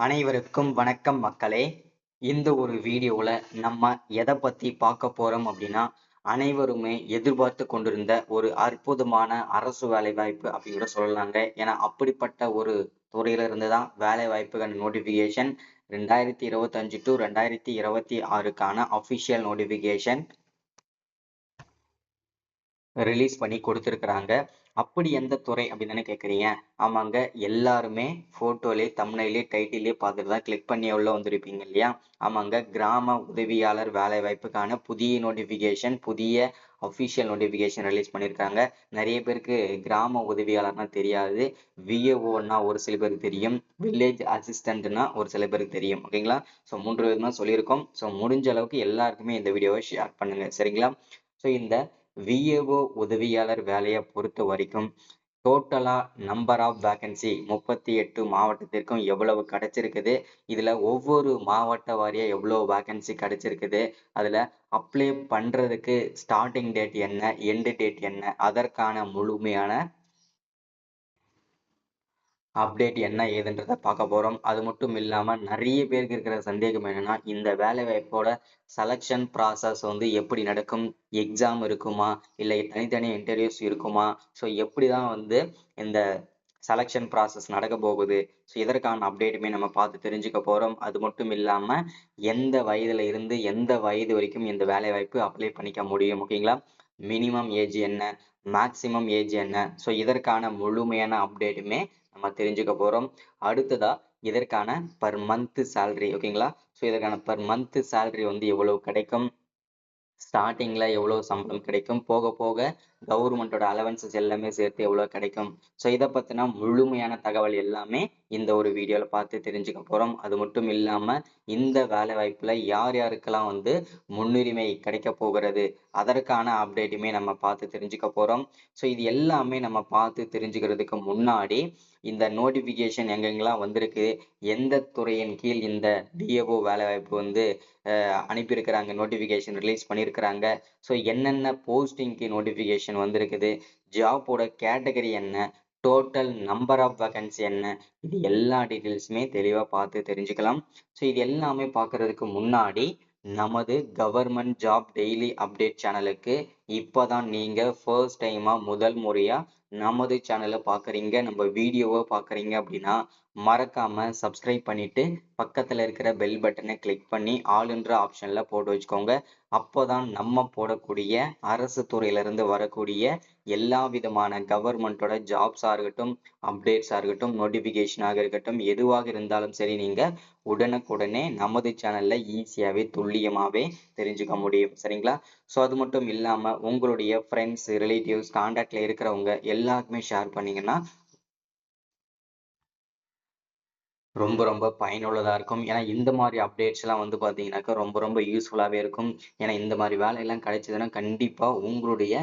அனைவருக்கும் வணக்கம் மக்களே. இந்த ஒரு வீடியோவில் நம்ம எதை பற்றி பார்க்க போகிறோம் அப்படின்னா, அனைவருமே எதிர்பார்த்து கொண்டிருந்த ஒரு அற்புதமான அரசு வேலைவாய்ப்பு அப்படின்னு கூட சொல்லலாங்க. ஏன்னா அப்படிப்பட்ட ஒரு துறையில இருந்து தான் வேலை வாய்ப்புகள் நோட்டிஃபிகேஷன் 2025 டு 2026க்கான அஃபிஷியல் நோட்டிஃபிகேஷன் ரிலீஸ் பண்ணி கொடுத்துருக்குறாங்க. அப்படி எந்த துறை அப்படின்னு தானே கேட்குறீங்க? ஆமாங்க, எல்லாருமே ஃபோட்டோலே, தம்ப்நெயிலே, டைட்டிலே பார்த்துட்டு தான் கிளிக் பண்ணி உள்ள வந்திருப்பீங்க இல்லையா? ஆமாங்க, கிராம உதவியாளர் வேலை வாய்ப்புக்கான புதிய நோட்டிஃபிகேஷன், புதிய அஃபிஷியல் நோட்டிஃபிகேஷன் ரிலீஸ் பண்ணியிருக்காங்க. நிறைய பேருக்கு கிராம உதவியாளர்னா தெரியாது. விஏஓன்னா ஒரு சில பேருக்கு தெரியும். வில்லேஜ் அசிஸ்டன்ட்னா ஒரு சில பேருக்கு தெரியும். ஓகேங்களா? ஸோ 3 விதமாக சொல்லியிருக்கோம். ஸோ முடிஞ்ச அளவுக்கு எல்லாருக்குமே இந்த வீடியோவை ஷேர் பண்ணுங்க. சரிங்களா? ஸோ இந்த விஏஓ உதவியாளர் வேலையை பொறுத்த வரைக்கும் டோட்டலா நம்பர் ஆஃப் வேகன்சி 38 மாவட்டத்திற்கும் எவ்வளவு கிடைச்சிருக்குது, இதுல ஒவ்வொரு மாவட்ட வாரியா எவ்வளவு வேகன்சி கிடைச்சிருக்குது, அதுல அப்ளை பண்றதுக்கு ஸ்டார்டிங் டேட் என்ன, எண்ட் டேட் என்ன, அதற்கான முழுமையான அப்டேட் என்ன ஏதுன்றத பார்க்க போறோம். அது மட்டும் இல்லாம நிறைய பேருக்கு இருக்கிற சந்தேகம் என்னன்னா, இந்த வேலை வாய்ப்போட செலக்ஷன் ப்ராசஸ் வந்து எப்படி நடக்கும், எக்ஸாம் இருக்குமா, இல்லை தனித்தனி இன்டர்வியூஸ் இருக்குமா, ஸோ எப்படிதான் வந்து இந்த செலக்ஷன் ப்ராசஸ் நடக்க போகுது, ஸோ இதற்கான அப்டேட்டுமே நம்ம பார்த்து தெரிஞ்சுக்க போறோம். அது மட்டும் இல்லாம எந்த வயதுல இருந்து எந்த வயது வரைக்கும் இந்த வேலை வாய்ப்பு அப்ளை பண்ணிக்க முடியும், ஓகேங்களா? மினிமம் ஏஜ் என்ன, மேக்சிமம் ஏஜ் என்ன, ஸோ இதற்கான முழுமையான அப்டேட்டுமே நம்ம தெரிஞ்சுக்க போறோம். அடுத்ததா இதற்கான பர் மந்த் சேலரி, ஓகேங்களா? ஸோ இதற்கான பர் மந்த் சேலரி வந்து எவ்வளவு கிடைக்கும், ஸ்டார்டிங்ல எவ்வளவு சம்பளம் கிடைக்கும், போக போக கவர்மெண்டோட அலவன்சஸ் எல்லாமே சேர்த்து எவ்வளவு கிடைக்கும், ஸோ இதை பத்தின முழுமையான தகவல் எல்லாமே இந்த ஒரு வீடியோல பார்த்து தெரிஞ்சுக்க போறோம். அது மட்டும் இல்லாம இந்த வேலை வாய்ப்புல யார் யாருக்கெல்லாம் வந்து முன்னுரிமை கிடைக்க போகிறது, அதற்கான அப்டேட்டுமே நம்ம பார்த்து தெரிஞ்சுக்க போறோம். ஸோ இது எல்லாமே நம்ம பார்த்து தெரிஞ்சுக்கிறதுக்கு முன்னாடி இந்த நோட்டிபிகேஷன் எங்கெங்கெல்லாம் வந்திருக்கு, எந்த துறையின் கீழ் இந்த டிஏஓ வேலை வாய்ப்பு வந்து அனுப்பியிருக்கிறாங்க, நோட்டிஃபிகேஷன் ரிலீஸ் பண்ணியிருக்கிறாங்க, ஸோ என்னென்ன போஸ்டிங்க்கு நோட்டிஃபிகேஷன் வந்திருக்குது, ஜாப்போட கேட்டகரி என்ன, டோட்டல் நம்பர் ஆஃப் வேகன்சி என்ன, இது எல்லா டீட்டெயில்ஸுமே தெளிவாக பார்த்து தெரிஞ்சுக்கலாம். ஸோ இது எல்லாமே பார்க்கறதுக்கு முன்னாடி நமது கவர்மெண்ட் ஜாப் டெய்லி அப்டேட் சேனலுக்கு இப்போதான் நீங்கள் ஃபர்ஸ்ட் டைமாக முதல் முறையாக நமது சேனலை பார்க்குறீங்க, நம்ம வீடியோவை பார்க்குறீங்க அப்படின்னா மறக்காம சப்ஸ்கிரைப் பண்ணிட்டு பக்கத்துல இருக்கிற பெல் பட்டனை கிளிக் பண்ணி ஆல்ன்ற ஆப்ஷன்ல போட்டு வச்சுக்கோங்க. அப்போதான் நம்ம போடக்கூடிய அரசு துறையிலிருந்து வரக்கூடிய எல்லா விதமான கவர்மெண்டோட ஜாப்ஸா இருக்கட்டும், அப்டேட்ஸா இருக்கட்டும், நோட்டிபிகேஷனாக இருக்கட்டும், எதுவாக இருந்தாலும் சரி, நீங்க உடனுக்குடனே நமது சேனல்ல ஈஸியாவே துல்லியமாவே தெரிஞ்சுக்க முடியும். சரிங்களா? ஸோ அது மட்டும் இல்லாம உங்களுடைய ஃப்ரெண்ட்ஸ், ரிலேட்டிவ்ஸ், கான்டாக்ட்ல இருக்கிறவங்க எல்லாருக்குமே ஷேர் பண்ணீங்கன்னா ரொம்ப ரொம்ப பயனுள்ளதா இருக்கும். ஏன்னா இந்த மாதிரி அப்டேட்ஸ் எல்லாம் வந்து பார்த்தீங்கன்னாக்கா ரொம்ப ரொம்ப யூஸ்ஃபுல்லாவே இருக்கும். ஏன்னா இந்த மாதிரி வேலையெல்லாம் கிடைச்சதுன்னா கண்டிப்பா உங்களுடைய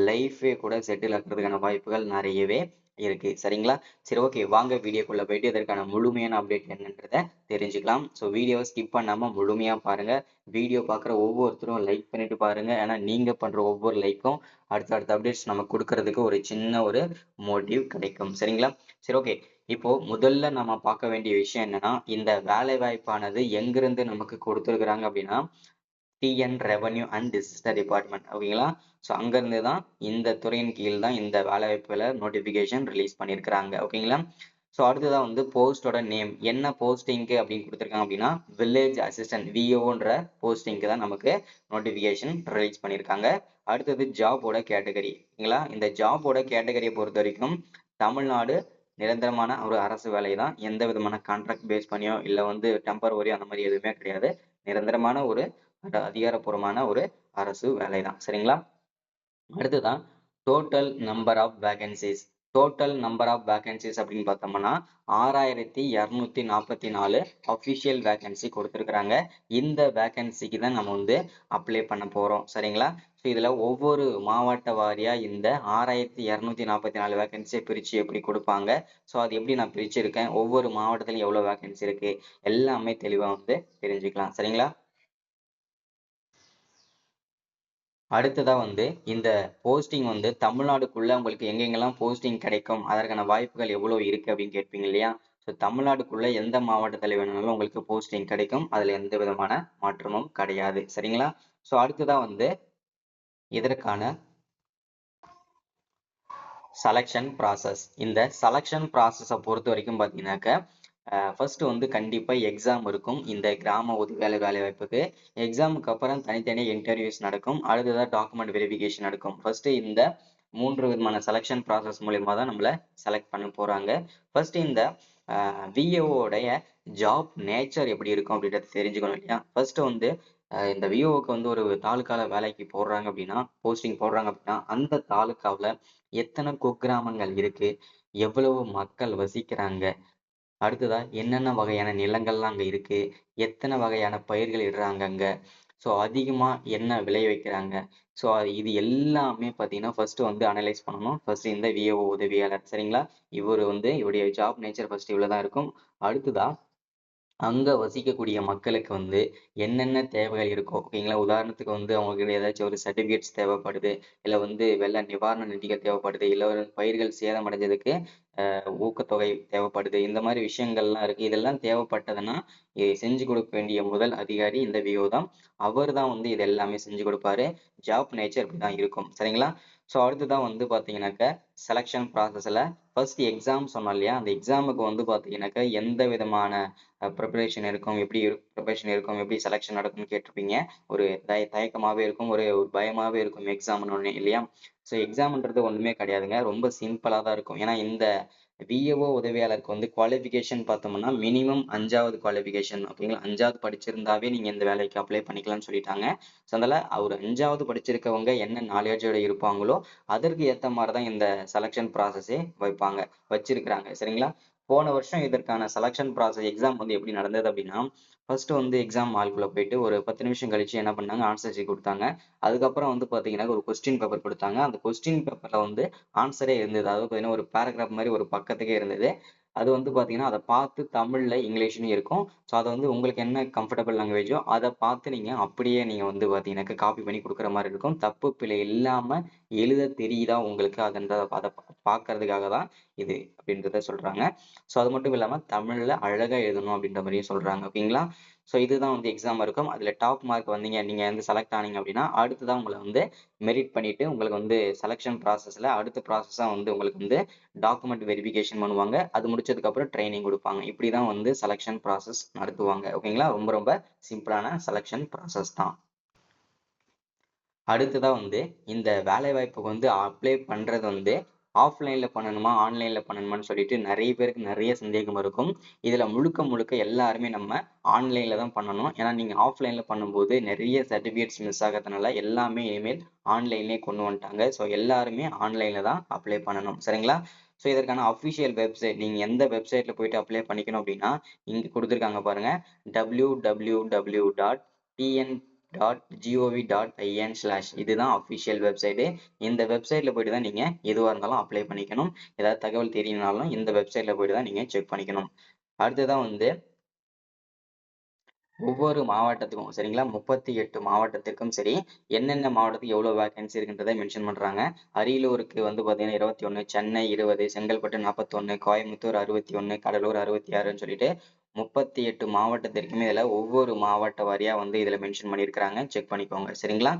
லைஃபே கூட செட்டில் ஆகிறதுக்கான வாய்ப்புகள் நிறையவே இருக்கு. சரிங்களா? சரி, ஓகே, வாங்க வீடியோக்குள்ள போயிட்டு இதற்கான முழுமையான அப்டேட் என்னன்றத தெரிஞ்சுக்கலாம். ஸோ வீடியோவை ஸ்கிப் பண்ணாம முழுமையா பாருங்க. வீடியோ பார்க்குற ஒவ்வொருத்தரும் லைக் பண்ணிட்டு பாருங்க. ஏன்னா நீங்க பண்ற ஒவ்வொரு லைக்கும் அடுத்தடுத்த அப்டேட்ஸ் நம்ம கொடுக்கறதுக்கு ஒரு சின்ன ஒரு மோட்டிவ் கிடைக்கும். சரிங்களா? சரி, ஓகே. இப்போ முதல்ல நம்ம பார்க்க வேண்டிய விஷயம் என்னன்னா, இந்த வேலை வாய்ப்பானது எங்கிருந்து நமக்கு கொடுத்துருக்குறாங்க அப்படின்னா, TN revenue and disaster department, ஓகேங்களா? ஸோ அங்கிருந்து தான் இந்த துறையின் கீழ் தான் இந்த வேலை வாய்ப்புகளை நோட்டிபிகேஷன் ரிலீஸ் பண்ணியிருக்கிறாங்க, ஓகேங்களா? ஸோ அடுத்ததான் வந்து போஸ்டோட நேம் என்ன போஸ்டிங்க்கு அப்படின்னு கொடுத்துருக்காங்க அப்படின்னா, வில்லேஜ் அசிஸ்டன்ட் விஓன்ற போஸ்டிங்க்கு தான் நமக்கு நோட்டிபிகேஷன் ரிலீஸ் பண்ணியிருக்காங்க. அடுத்தது ஜாபோட கேட்டகரி, ஓகேங்களா? இந்த ஜாபோட கேட்டகரியை பொறுத்த வரைக்கும் தமிழ்நாடு நிரந்தரமான ஒரு அரசு வேலை தான். எந்த விதமான கான்ட்ராக்ட் பேஸ் பண்ணியோ இல்லை வந்து டெம்பரவரி அந்த மாதிரி எதுவுமே கிடையாது. நிரந்தரமான ஒரு அதிகாரப்பூர்வமான ஒரு அரசு வேலை தான். சரிங்களா? அடுத்துதான் total number of vacancies. Total number of vacancies அப்படின்னு பார்த்தோம்னா 6244 அஃபிஷியல் வேகன்சி கொடுத்துருக்குறாங்க. இந்த வேகன்சிக்கு தான் நம்ம வந்து அப்ளை பண்ண போறோம். சரிங்களா? ஸோ இதுல ஒவ்வொரு மாவட்ட வாரியா இந்த 6244 வேகன்சியை பிரிச்சு எப்படி கொடுப்பாங்க, ஸோ அது எப்படி நான் பிரிச்சிருக்கேன், ஒவ்வொரு மாவட்டத்திலும் எவ்வளவு வேகன்சி இருக்கு, எல்லாமே தெளிவா வந்து தெரிஞ்சுக்கலாம். சரிங்களா? அடுத்ததா வந்து இந்த போஸ்டிங் வந்து தமிழ்நாடுக்குள்ள உங்களுக்கு எங்கெங்கெல்லாம் போஸ்டிங் கிடைக்கும், அதற்கான வாய்ப்புகள் எவ்வளவு இருக்கு அப்படின்னு கேட்பீங்க இல்லையா? ஸோ தமிழ்நாடுக்குள்ள எந்த மாவட்டத்தில் வேணும்னாலும் உங்களுக்கு போஸ்டிங் கிடைக்கும். அதுல எந்த விதமான மாற்றமும் கிடையாது. சரிங்களா? ஸோ அடுத்ததான் வந்து இதற்கான செலெக்ஷன் ப்ராசஸ். இந்த செலெக்ஷன் ப்ராசஸை பொறுத்த வரைக்கும் பார்த்தீங்கன்னாக்க ஃபர்ஸ்ட் வந்து கண்டிப்பா எக்ஸாம் இருக்கும். இந்த கிராம வேலை வாய்ப்புக்கு எக்ஸாமுக்கு அப்புறம் தனித்தனியாக இன்டர்வியூஸ் நடக்கும். அடுத்ததா டாக்குமெண்ட் வெரிஃபிகேஷன் நடக்கும். ஃபர்ஸ்ட் இந்த 3 விதமான செலெக்ஷன் ப்ராசஸ் மூலியமா தான் நம்மள செலக்ட் பண்ண போறாங்க. ஃபர்ஸ்ட் இந்த விஏஓடைய ஜாப் நேச்சர் எப்படி இருக்கும் அப்படின்றத தெரிஞ்சுக்கணும் இல்லையா? ஃபர்ஸ்ட் வந்து இந்த விஓக்கு வந்து ஒரு தாலுக்கால வேலைக்கு போடுறாங்க அப்படின்னா, போஸ்டிங் போடுறாங்க அப்படின்னா, அந்த தாலுக்காவில் எத்தனை குக்கிராமங்கள் இருக்கு, எவ்வளவு மக்கள் வசிக்கிறாங்க, அடுத்ததா என்னென்ன வகையான நிலங்கள்லாம் அங்க இருக்கு, எத்தனை வகையான பயிர்கள் இடுறாங்க அங்க, ஸோ அதிகமா என்ன விளைவிக்கிறாங்க, ஸோ இது எல்லாமே பார்த்தீங்கன்னா ஃபர்ஸ்ட் வந்து அனலைஸ் பண்ணணும். ஃபர்ஸ்ட் இந்த விஏஓ உதவியாளர். சரிங்களா? இவர் வந்து இவருடைய ஜாப் நேச்சர் ஃபர்ஸ்ட் இவ்வளவுதான் இருக்கும். அடுத்ததா அங்க வசிக்கக்கூடிய மக்களுக்கு வந்து என்னென்ன தேவைகள் இருக்கோ, ஓகேங்களா? உதாரணத்துக்கு வந்து அவங்களுக்கு ஏதாச்சும் ஒரு சர்டிபிகேட்ஸ் தேவைப்படுது, இல்ல வந்து வெள்ள நிவாரண நிதிகள் தேவைப்படுது, இல்ல ஒரு பயிர்கள் சேதமடைஞ்சதுக்கு ஊக்கத்தொகை தேவைப்படுது. இந்த மாதிரி விஷயங்கள்லாம் இருக்கு. இதெல்லாம் தேவைப்பட்டதுன்னா செஞ்சு கொடுக்க வேண்டிய முதல் அதிகாரி இந்த விஓ தான். அவர் தான் வந்து இது எல்லாமே செஞ்சு கொடுப்பாரு. ஜாப் நேச்சர் இப்படிதான் இருக்கும். சரிங்களா? ஸோ அடுத்ததான் வந்து பார்த்தீங்கன்னாக்க செலெக்ஷன் ப்ராசஸ்ல ஃபர்ஸ்ட் எக்ஸாம் சொன்னோம் இல்லையா? அந்த எக்ஸாமுக்கு வந்து பார்த்தீங்கன்னாக்க எந்த விதமான ப்ரிப்பரேஷன் இருக்கும், எப்படி ப்ரிப்பரேஷன் இருக்கும், எப்படி செலெக்ஷன் நடக்கும்னு கேட்டிருப்பீங்க. ஒரு தயக்கமாவே இருக்கும், ஒரு பயமாவே இருக்கும் எக்ஸாம்னு இல்லையா? ஸோ எக்ஸாம்ன்றது ஒண்ணுமே கிடையாதுங்க. ரொம்ப சிம்பிளா தான் இருக்கும். ஏன்னா இந்த விஏஓ உதவியாளருக்கு வந்து குவாலிஃபிகேஷன் பார்த்தோம்னா மினிமம் 5வது குவாலிஃபிகேஷன், ஓகேங்களா? 5வது படிச்சிருந்தாவே நீங்க இந்த வேலைக்கு அப்ளை பண்ணிக்கலாம்னு சொல்லிட்டாங்க. ஸோ அதனால அவர் 5வது படிச்சிருக்கவங்க என்ன நாலேஜோட இருப்பாங்களோ அதற்கு ஏத்த மாதிரி தான் இந்த செலெக்ஷன் ப்ராசஸே வச்சிருக்கிறாங்க. சரிங்களா? போன வருஷம் இதற்கான செலெக்ஷன் ப்ராசஸ் எக்ஸாம் வந்து எப்படி நடந்தது அப்படின்னா, ஃபர்ஸ்ட் வந்து எக்ஸாம் ஹால்குள்ள போயிட்டு ஒரு 10 நிமிஷம் கழிச்சு என்ன பண்ணாங்க, ஆன்சர் ஷீட் கொடுத்தாங்க. அதுக்கப்புறம் வந்து பாத்தீங்கன்னா ஒரு கொஸ்டின் பேப்பர் கொடுத்தாங்க. அந்த கொஸ்டின் பேப்பர்ல வந்து ஆன்சரே இருந்தது. அதாவது பாத்தீங்கன்னா ஒரு பேராகிராஃப் மாதிரி ஒரு பக்கத்துக்கே இருந்தது. அது வந்து பாத்தீங்கன்னா அதை பார்த்து தமிழ்ல இங்கிலீஷ்லயும் இருக்கும். ஸோ அதை வந்து உங்களுக்கு என்ன கம்ஃபர்டபுள் லாங்குவேஜோ அதை பார்த்து நீங்க அப்படியே நீங்க வந்து பாத்தீங்கன்னாக்க காப்பி பண்ணி கொடுக்குற மாதிரி இருக்கும். தப்பு பிழை இல்லாம எழுத தெரியுதா உங்களுக்கு அதை பார்க்கறதுக்காக தான் இது அப்படின்றத சொல்றாங்க. ஸோ அது மட்டும் இல்லாம தமிழ்ல அழகா எழுதணும் அப்படின்ற மாதிரியும் சொல்றாங்க. ஓகேங்களா? ஸோ இதுதான் வந்து எக்ஸாம் இருக்கும். அதுல டாப் மார்க் வந்தீங்க, நீங்க வந்து செலக்ட் ஆனீங்க அப்படின்னா அடுத்துதான் உங்களை வந்து மெரிட் பண்ணிட்டு உங்களுக்கு வந்து செலெக்ஷன் ப்ராசஸ்ல அடுத்த ப்ராசஸா வந்து உங்களுக்கு வந்து டாக்குமெண்ட் வெரிஃபிகேஷன் பண்ணுவாங்க. அது முடிச்சதுக்கு அப்புறம் ட்ரைனிங் கொடுப்பாங்க. இப்படிதான் வந்து செலெக்ஷன் ப்ராசஸ் நடத்துவாங்க. ஓகேங்களா? ரொம்ப ரொம்ப சிம்பிளான செலெக்ஷன் ப்ராசஸ் தான். அடுத்ததா வந்து இந்த வேலை வாய்ப்புக்கு வந்து அப்ளை பண்றது வந்து ஆஃப்லைன்ல பண்ணணுமா, ஆன்லைன்ல பண்ணணுமான்னு சொல்லிட்டு நிறைய பேருக்கு நிறைய சந்தேகம் இருக்கும். இதுல முழுக்க முழுக்க எல்லாருமே நம்ம ஆன்லைன்ல தான் பண்ணணும். ஏன்னா நீங்க ஆஃப்லைன்ல பண்ணும்போது நிறைய சர்டிபிகேட்ஸ் மிஸ் ஆகிறதுனால எல்லாமே இனிமேல் ஆன்லைன்லயே கொண்டு வந்துட்டாங்க. ஸோ எல்லாருமே ஆன்லைன்ல தான் அப்ளை பண்ணணும். சரிங்களா? ஸோ இதற்கான அஃபிஷியல் வெப்சைட் நீங்க எந்த வெப்சைட்ல போயிட்டு அப்ளை பண்ணிக்கணும் அப்படின்னா இங்க கொடுத்துருக்காங்க பாருங்க, www.tn.gov.in/ இதுதான் அஃபிஷியல் வெப்சைட். இந்த வெப்சைட்ல போயிட்டு தான் நீங்க எதுவா இருந்தாலும் அப்ளை பண்ணிக்கணும். ஏதாவது தகவல் தெரியணும்னாலும் இந்த வெப்சைட்ல போயிட்டு தான் நீங்க செக் பண்ணிக்கணும். அடுத்ததான் வந்து ஒவ்வொரு மாவட்டத்துக்கும், சரிங்களா? 38 மாவட்டத்திற்கும் சரி, என்னென்ன மாவட்டத்துக்கு எவ்வளவு வேகன்சி இருக்குன்றதை மென்ஷன் பண்றாங்க. அரியலூருக்கு வந்து பாத்தீங்கன்னா 21, சென்னை 20, செங்கல்பட்டு 41, கோயம்புத்தூர் 61, கடலூர் 66ன்னு சொல்லிட்டு 38 மாவட்டத்திற்குமே இதுல ஒவ்வொரு மாவட்ட வாரியா வந்து இதுல மென்ஷன் பண்ணியிருக்கிறாங்க. செக் பண்ணிக்கோங்க. சரிங்களா?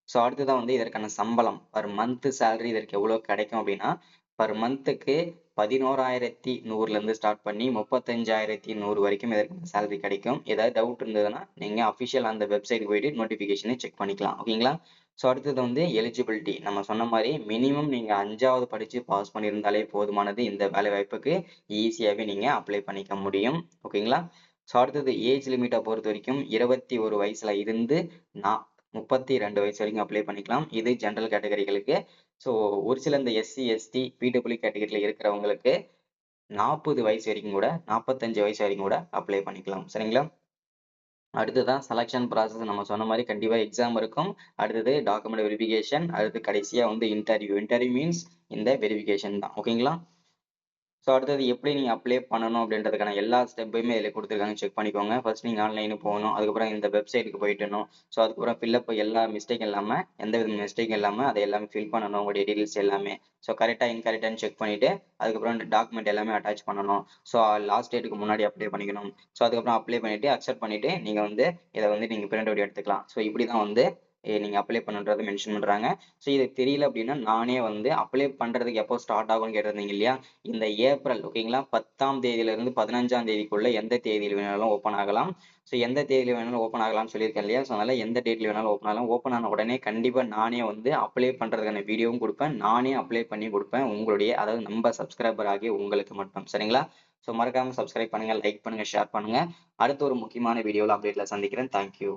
ஸோ அடுத்ததான் வந்து இதற்கான சம்பளம் பர் மந்த் சேலரி இதற்கு எவ்வளவு கிடைக்கும் அப்படின்னா, பர் மந்த்துக்கு 11,100ல இருந்து ஸ்டார்ட் பண்ணி 35,100 வரைக்கும் இதற்கான சேலரி கிடைக்கும். ஏதாவது டவுட் இருந்ததுன்னா நீங்க அஃபிஷியல் அந்த வெப்சைட் போயிட்டு நோட்டிபிகேஷனை செக் பண்ணிக்கலாம். ஓகேங்களா? ஸோ அடுத்தது வந்து எலிஜிபிலிட்டி. நம்ம சொன்ன மாதிரி மினிமம் நீங்க 5வது படிச்சு பாஸ் பண்ணியிருந்தாலே போதுமானது. இந்த வேலை வாய்ப்புக்கு ஈஸியாவே நீங்க அப்ளை பண்ணிக்க முடியும். ஓகேங்களா? ஸோ அடுத்தது ஏஜ் லிமிட்டை பொறுத்த வரைக்கும் 21 வயசுல இருந்து 32 வயசு வரைக்கும் அப்ளை பண்ணிக்கலாம். இது ஜெனரல் கேட்டகரிகளுக்கு. ஸோ ஒரு சில இந்த எஸ்சி, எஸ்டி, பிடபிள்யூ கேட்டகரியில இருக்கிறவங்களுக்கு 40 வயசு வரைக்கும் கூட 45 வயசு வரைக்கும் கூட அப்ளை பண்ணிக்கலாம். சரிங்களா? அடுத்ததான் செலக்ஷன் ப்ராசஸ். நம்ம சொன்ன மாதிரி கண்டிப்பா எக்ஸாம் இருக்கும். அடுத்தது டாக்குமெண்ட் வெரிஃபிகேஷன், அடுத்து கடைசியா வந்து இன்டர்வியூ. இன்டர்வியூ மீன்ஸ் இந்த வெரிஃபிகேஷன் தான். ஓகேங்களா? ஸோ அடுத்தது எப்படி நீங்க அப்ளை பண்ணணும் அப்படின்றதுக்கான எல்லா ஸ்டெப்பையுமே இதில குடுத்துருக்காங்க. செக் பண்ணிக்கோங்க. ஃபர்ஸ்ட் நீங்க ஆன்லைனுக்கு போகணும். அதுக்கப்புறம் இந்த வெப்சைட்க்கு போயிட்டணும். ஸோ அதுக்கப்புறம் ஃபில் எல்லா மிஸ்டேக்கும் இல்லாம, எந்த வித மிஸ்டேக்கும் இல்லாம அத எல்லாமே ஃபில் பண்ணணும். உங்களுடைய டீட்டெயில்ஸ் எல்லாமே. ஸோ கரெக்ட்டா, இன்கரெக்ட்டான்னு செக் பண்ணிட்டு, அதுக்கப்புறம் டாக்குமெண்ட் எல்லாமே அட்டாச் பண்ணணும். ஸோ லாஸ்ட் டேட்டுக்கு முன்னாடி அப்ளை பண்ணிக்கணும். ஸோ அதுக்கப்புறம் அப்ளை பண்ணிட்டு, அக்செப்ட் பண்ணிட்டு, நீங்க வந்து இத வந்து நீங்க பிரிண்ட் அவுட் எடுத்துக்கலாம். ஸோ இப்படி தான் வந்து நீங்க அப்ளை பண்ணணுன்றத மென்ஷன் பண்றாங்க. ஸோ இது தெரியல அப்படின்னா, நானே வந்து அப்ளை பண்றதுக்கு எப்போ ஸ்டார்ட் ஆகும்னு கேட்டிருந்தீங்க இல்லையா? இந்த ஏப்ரல் ஓகேங்களா? 10ஆம் தேதியிலிருந்து 15ஆம் தேதிக்குள்ள எந்த தேதியில வேணாலும் ஓப்பன் ஆகலாம். ஸோ எந்த தேதியில வேணாலும் ஓப்பன் ஆகலாம்னு சொல்லியிருக்கேன் இல்லையா? ஸோ அதனால எந்த டேட்ல வேணாலும் ஓப்பன் ஆகலாம். ஓப்பன் ஆன உடனே கண்டிப்பா நானே வந்து அப்ளை பண்றதுக்கான வீடியோவும் குடுப்பேன். நானே அப்ளை பண்ணி குடுப்பேன். உங்களுடைய அதாவது நம்ம சப்ஸ்கிரைபர் ஆகிய உங்களுக்கு மட்டும். சரிங்களா? ஸோ மறக்காம சப்ஸ்கிரைப் பண்ணுங்க, லைக் பண்ணுங்க, ஷேர் பண்ணுங்க. அடுத்த ஒரு முக்கியமான வீடியோல அப்டேட்ல சந்திக்கிறேன். Thank you.